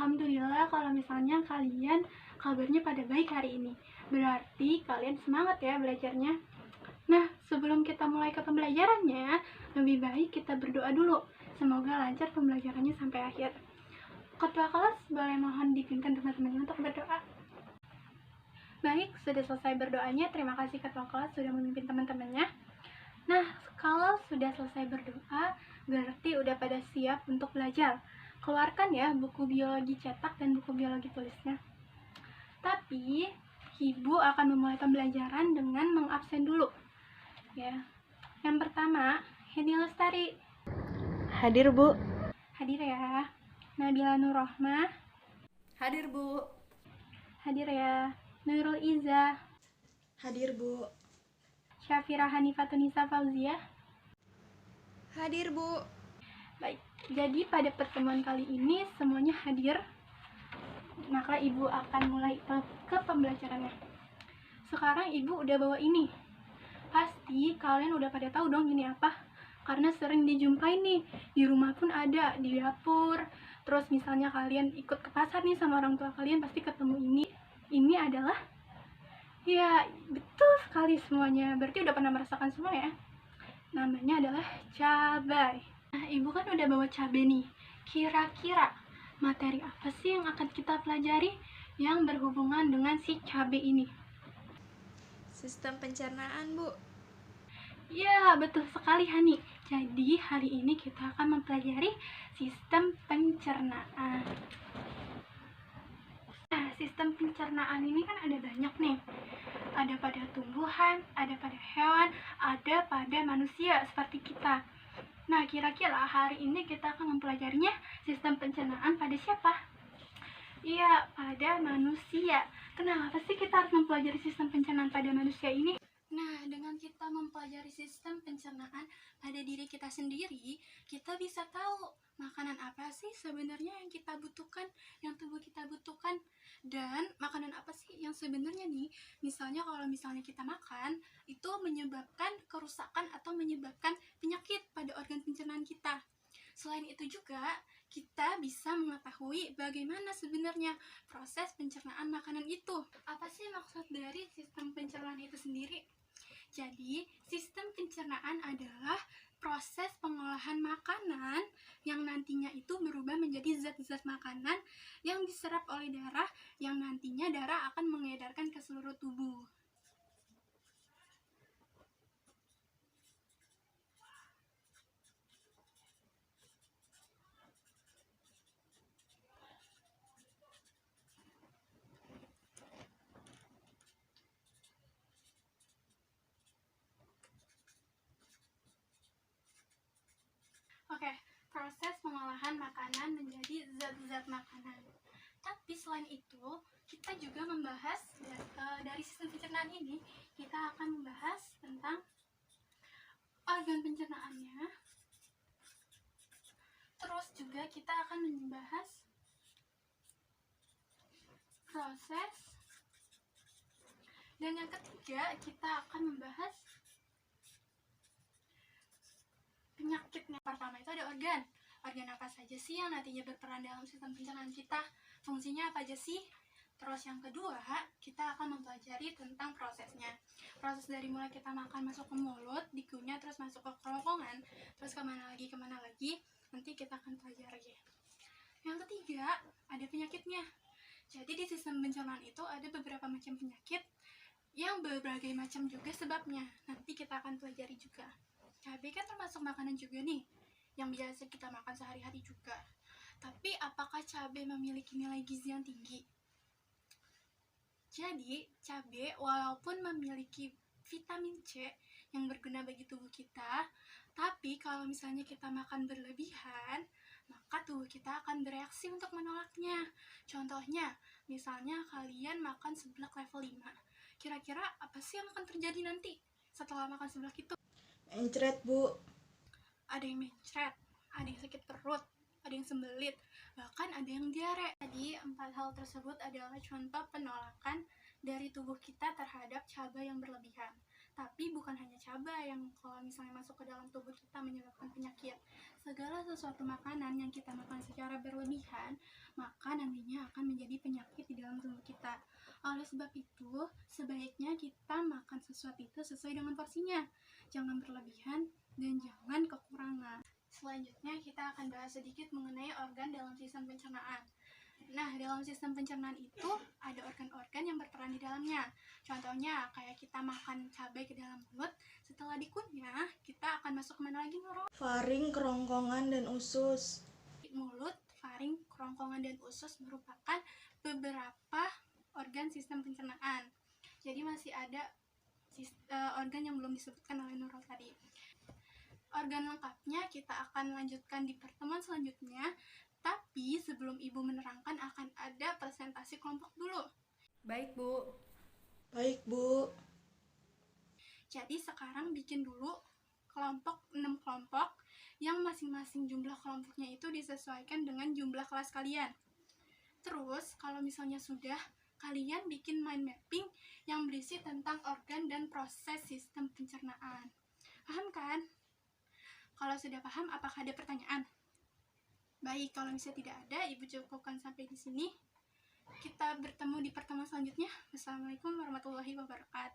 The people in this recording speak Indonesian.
Alhamdulillah kalau misalnya kalian kabarnya pada baik hari ini. Berarti kalian semangat ya belajarnya. Nah, sebelum kita mulai ke pembelajarannya, lebih baik kita berdoa dulu. Semoga lancar pembelajarannya sampai akhir. Ketua kelas boleh mohon dipimpin teman-temannya untuk berdoa. Baik, sudah selesai berdoanya. Terima kasih ketua kelas sudah memimpin teman-temannya. Nah, kalau sudah selesai berdoa, berarti udah pada siap untuk belajar. Keluarkan ya buku biologi cetak dan buku biologi tulisnya. Tapi, Ibu akan memulai pembelajaran dengan mengabsen dulu. Ya. Yang pertama, Heni Lestari. Hadir, Bu. Hadir ya. Nabila Nurrohmah. Hadir, Bu. Hadir ya. Nurul Iza. Hadir, Bu. Syafira Hanifatunisa Fauzia. Hadir, Bu. Baik, jadi pada pertemuan kali ini semuanya hadir. Maka Ibu akan mulai ke pembelajarannya. Sekarang Ibu udah bawa ini. Pasti kalian udah pada tahu dong ini apa. Karena sering dijumpai nih. Di rumah pun ada, di dapur. Terus misalnya kalian ikut ke pasar nih sama orang tua kalian, pasti ketemu ini. Ini adalah, ya betul sekali semuanya. Berarti udah pernah merasakan semua ya. Namanya adalah cabai. Nah, Ibu kan udah bawa cabai nih. Kira-kira materi apa sih yang akan kita pelajari yang berhubungan dengan si cabai ini? Sistem pencernaan, Bu. Ya, betul sekali Hani. Jadi hari ini kita akan mempelajari sistem pencernaan. Nah, sistem pencernaan ini kan ada banyak nih. Ada pada tumbuhan, ada pada hewan, ada pada manusia seperti kita. Nah, kira-kira hari ini kita akan mempelajarinya sistem pencernaan pada siapa? Iya, pada manusia. Kenapa sih kita harus mempelajari sistem pencernaan pada manusia ini? Nah, dengan kita mempelajari sistem pencernaan pada diri kita sendiri, kita bisa tahu makanan apa sih sebenarnya yang kita butuhkan, yang tubuh kita butuhkan, dan makanan apa sih yang sebenarnya nih, misalnya kalau misalnya kita makan, itu menyebabkan kerusakan atau menyebabkan penyakit pada organ pencernaan kita. Selain itu juga, kita bisa mengetahui bagaimana sebenarnya proses pencernaan makanan itu. Apa sih maksud dari sistem pencernaan itu sendiri? Jadi, sistem pencernaan adalah proses pengolahan makanan yang nantinya itu berubah menjadi zat-zat makanan yang diserap oleh darah, yang nantinya darah akan mengedarkan ke seluruh tubuh. Oke, proses pengolahan makanan menjadi zat-zat makanan. Tapi selain itu, kita juga membahas dari sistem pencernaan ini, kita akan membahas tentang organ pencernaannya. Terus juga kita akan membahas proses. Dan yang ketiga, kita akan membahas penyakitnya. Pertama itu ada organ. Organ apa saja sih yang nantinya berperan dalam sistem pencernaan kita? Fungsinya apa aja sih? Terus yang kedua, kita akan mempelajari tentang prosesnya. Proses dari mulai kita makan masuk ke mulut, dikunyah, terus masuk ke kerongkongan, terus kemana lagi, nanti kita akan pelajari. Yang ketiga, ada penyakitnya. Jadi di sistem pencernaan itu ada beberapa macam penyakit yang berbagai macam juga sebabnya. Nanti kita akan pelajari juga. Cabai kan termasuk makanan juga nih, yang biasa kita makan sehari-hari juga. Tapi apakah cabai memiliki nilai gizi yang tinggi? Jadi, cabai walaupun memiliki vitamin C yang berguna bagi tubuh kita, tapi kalau misalnya kita makan berlebihan, maka tubuh kita akan bereaksi untuk menolaknya. Contohnya, misalnya kalian makan seblak level 5. Kira-kira apa sih yang akan terjadi nanti setelah makan seblak itu? Mencret, Bu. Ada yang mencret, ada yang sakit perut, ada yang sembelit, bahkan ada yang diare. Jadi 4 hal tersebut adalah contoh penolakan dari tubuh kita terhadap cabai yang berlebihan. Tapi bukan hanya cabai yang kalau misalnya masuk ke dalam tubuh kita menyebabkan penyakit. Segala sesuatu makanan yang kita makan secara berlebihan, maka nantinya akan menjadi penyakit di dalam tubuh kita. Oleh sebab itu, sebaiknya kita makan sesuatu itu sesuai dengan porsinya. Jangan berlebihan dan jangan kekurangan. Selanjutnya kita akan bahas sedikit mengenai organ dalam sistem pencernaan. Nah, dalam sistem pencernaan itu ada organ-organ yang berperan di dalamnya. Contohnya, kayak kita makan cabai ke dalam mulut, setelah dikunyah, kita akan masuk kemana lagi, Nurul? Faring, kerongkongan, dan usus. Mulut, faring, kerongkongan, dan usus merupakan beberapa organ sistem pencernaan. Jadi masih ada organ yang belum disebutkan oleh Nurul tadi. Organ lengkapnya kita akan lanjutkan di pertemuan selanjutnya. Tapi sebelum Ibu menerangkan akan ada presentasi kelompok dulu. Baik, Bu. Baik, Bu. Jadi sekarang bikin dulu kelompok 6 kelompok yang masing-masing jumlah kelompoknya itu disesuaikan dengan jumlah kelas kalian. Terus kalau misalnya sudah, kalian bikin mind mapping yang berisi tentang organ dan proses sistem pencernaan. Paham kan? Kalau sudah paham, apakah ada pertanyaan? Baik, kalau misalnya tidak ada, Ibu cukupkan sampai di sini. Kita bertemu di pertemuan selanjutnya. Wassalamualaikum warahmatullahi wabarakatuh.